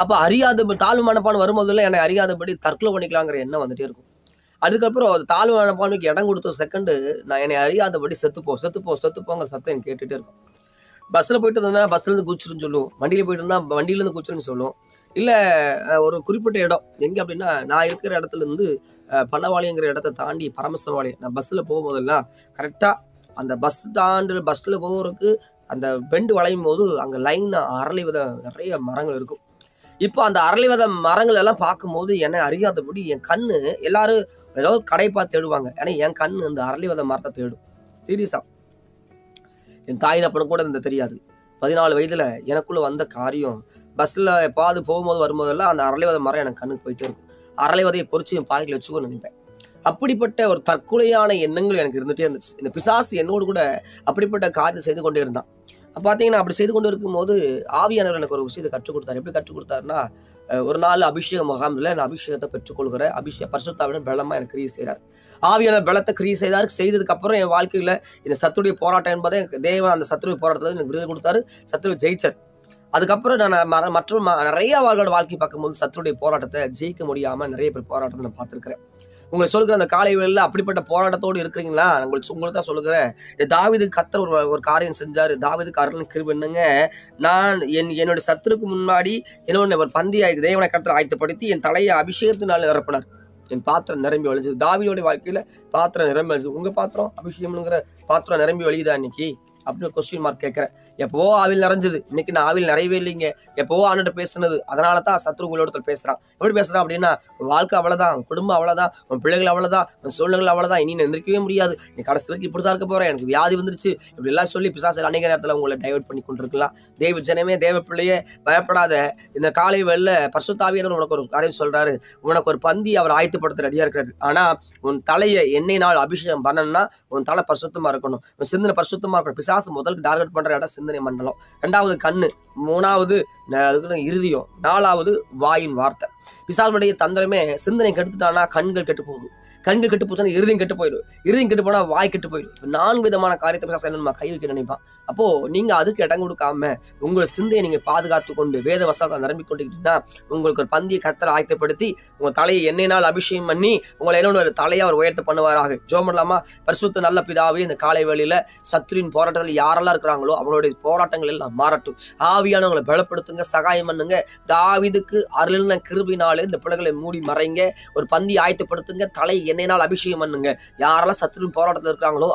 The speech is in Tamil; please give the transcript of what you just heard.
அப்போ அறியாத தாழ்வு மனப்பான்மை வரும்போதெல்லாம் என்னை அறியாதபடி தற்கொலை பண்ணிக்கலாங்கிற எண்ணம் வந்துட்டே இருக்கும். அதுக்கப்புறம் தாழ்வு மனப்பான்மைக்கு இடம் கொடுத்த செகண்டு நான் என்னை அறியாதபடி செத்துப்போங்கிற சத்தம் எனக்கு கேட்டுகிட்டே இருக்கும். பஸ்ஸில் போயிட்டு இருந்தேன்னா பஸ்லேருந்து குதிச்சிருன்னு சொல்லுவோம், வண்டியில் போயிட்டு இருந்தால் வண்டியிலேருந்து குதிச்சிருன்னு சொல்லுவோம். இல்லை ஒரு குறிப்பிட்ட இடம் எங்கே அப்படின்னா, நான் இருக்கிற இடத்துலேருந்து பண்ணவாளிங்கிற இடத்த தாண்டி பரமசவாளி நான் பஸ்ஸில் போகும்போதெல்லாம் கரெக்டாக அந்த பஸ்ஸில் போகிறதுக்கு அந்த பெண்டு வளையும் போது அங்கே லைனாக அரளி வித நிறைய மரங்கள் இருக்கும். இப்போ அந்த அரளி வித மரங்கள் எல்லாம் பார்க்கும்போது என்னை அறியாதபடி என் கண்ணு எல்லாரும் ஏதோ கடை பார்த்து தேடுவாங்க, ஏன்னா என் கண்ணு இந்த அரளி வித மரத்தை தேடும். சீரியஸாக என் தாய் தப்பனும் கூட இந்த தெரியாது. 14 வயதில் எனக்குள்ளே வந்த காரியம், பஸ்ஸில் எப்பாவது போகும்போது வரும்போதெல்லாம் அந்த அரளி வித மரம் எனக்கு கண்ணுக்கு போயிட்டே இருக்கும். அரளி விதையை பொறிச்சு என் பாய்க்கில் வச்சுக்கோ நினைப்பேன். அப்படிப்பட்ட ஒரு தற்கொலையான எண்ணங்கள் எனக்கு இருந்துகிட்டே இருந்துச்சு. இந்த பிசாசு என்னோடு கூட அப்படிப்பட்ட காரியத்தை செய்து கொண்டே இருந்தான். பார்த்தீங்கன்னா அப்படி செய்து கொண்டு இருக்கும்போது ஆவியானவர் எனக்கு ஒரு விஷயத்தை கற்றுக் கொடுத்தாரு. எப்படி கற்றுக் கொடுத்தாருன்னா, ஒரு நாள் அபிஷேக முகாமில் நான் அபிஷேகத்தை பெற்றுக்கொள்கிற பரிசுத்தாவிடம் பலமாக எனக்கு கிரியை செய்கிறார். ஆவியான பலத்தை கிரியை செய்ததுக்கு அப்புறம் என் வாழ்க்கையில் இந்த சத்துடைய போராட்டம் என்பதை தேவன் அந்த சத்துருவை போராட்டத்தில் எனக்கு விருது கொடுத்தாரு. சத்துருவை ஜெயிச்சார். அதுக்கப்புறம் நான் மற்றும் நிறைய வாழ்க்கை பார்க்கும்போது சத்துருடைய போராட்டத்தை ஜெயிக்க முடியாமல் நிறைய பேர் போராட்டத்தை நான் பார்த்துருக்கிறேன். உங்களுக்கு சொல்லுகிற அந்த காலை வேளையில் அப்படிப்பட்ட போராட்டத்தோடு இருக்கிறீங்களா? உங்களுக்கு தான் சொல்லுகிறேன். தாவீதுக்கு கர்த்தர் ஒரு காரியம் செஞ்சார். தாவீதுக்கு அருள் கிருபை என்னங்க, நான் என்னுடைய சத்துருக்கு முன்னாடி என்னோட ஒரு பந்தியை தேவனை கர்த்தர் ஆயத்தப்படுத்தி என் தலையை அபிஷேகத்தினால் நிரப்பினார். என் பாத்திரம் நிரம்பி வழிஞ்சது. தாவீதுடைய வாழ்க்கையில் பாத்திரம் நிரம்பி வழிஞ்சது. உங்கள் பாத்திரம் அபிஷேகம்ங்கிற பாத்திரம் நிரம்பி வழியுதா இன்னைக்கு அப்படின்னு கொஸ்டின் மார்க் கேட்குறேன். எப்போ ஆவில் நிறைஞ்சது, இன்னைக்கு நான் ஆவில் நிறையவே இல்லைங்க. எப்போவோ ஆண்டுகிட்ட பேசுனது, அதனால தான் சத்ரு உங்களோட பேசுகிறான். எப்படி பேசுகிறான் அப்படின்னா, உன் வாழ்க்கை அவ்வளோதான், உன் குடும்பம் அவ்வளோதான், உன் பிள்ளைகள் அவ்வளோதான், உன் சூழ்நிலை அவ்வளோதான், இனி எந்திரிக்கவே முடியாது, நீ கடைசி வரைக்கும் இப்படி தான் இருக்க போகிறேன், எனக்கு வியாதி வந்துருச்சு, இப்படி எல்லாம் சொல்லி பிசாசு அநேக நேரத்தில் உங்களை டைவர்ட் பண்ணி கொண்டிருக்கலாம். தேவ ஜனமே, தேவ பிள்ளையே, பயப்படாத. இந்த காலை வேளையில பரிசுத்த ஆவியானவர் உனக்கு ஒரு காரியம் சொல்கிறாரு. உனக்கு ஒரு பந்தி அவர் ஆயத்தப்படுத்த ரெடியாக இருக்கிறாரு. ஆனால் உன் தலையை எண்ணெயினால் அபிஷேகம் பண்ணணும்னா உன் தலை பரிசுத்தமாக இருக்கணும், உன் சிந்தனை பரிசுத்தமாக இருக்கணும். பிசாசு முதல் டார்கெட் பண்ற இடம் சிந்தனை மண்டலம், 2வது கண்ணு, 3வது இருதயம், 4வது வாயின் வார்த்தை. பிசாசுடைய தந்திரமே சிந்தனை கெடுத்துட்டானா கண்கள் கெட்டு போகும், கண்கள் கெட்டு போச்சுன்னா இருதயம் கெட்டு போயிடும், இருதயம் கெட்டு போனா வாய் கெட்டு போயிடும். 4 விதமான காரியத்தை பிசாசு நம்ம கை வைக்க நினைப்பான். அப்போ நீங்க அதுக்கு இடம் கொடுக்காம உங்கள் சிந்தையை நீங்க பாதுகாத்து கொண்டு வேத வசனத்தை நிரம்பிக் கொண்டுக்கிட்டீங்கன்னா உங்களுக்கு ஒரு பந்தியை கர்த்தர் ஆயத்தப்படுத்தி உங்க தலையை எண்ணெயினால் அபிஷேகம் பண்ணி உங்களை என்ன ஒரு தலையை அவர் உயர்த்த பண்ணுவாராக. ஜெபம் பண்ணலாமா? பரிசுத்த நல்ல பிதாவே, இந்த காலை வேளையில சத்துருவின் போராட்டத்தில் யாரெல்லாம் இருக்கிறாங்களோ அவங்களுடைய போராட்டங்கள் எல்லாம் மாறட்டும். ஆவியானவங்களை பலப்படுத்துங்க, சகாயம் பண்ணுங்க. தாவீதுக்கு அருளின கிருபையினாலே இந்த பிள்ளைகளை மூடி மறைங்க, ஒரு பந்தி ஆயத்தப்படுத்துங்க, தலை எண்ணெயினால் அபிஷேகம் பண்ணுங்க. யாரெல்லாம் சத்துருவின் போராட்டத்தில் இருக்கிறாங்களோ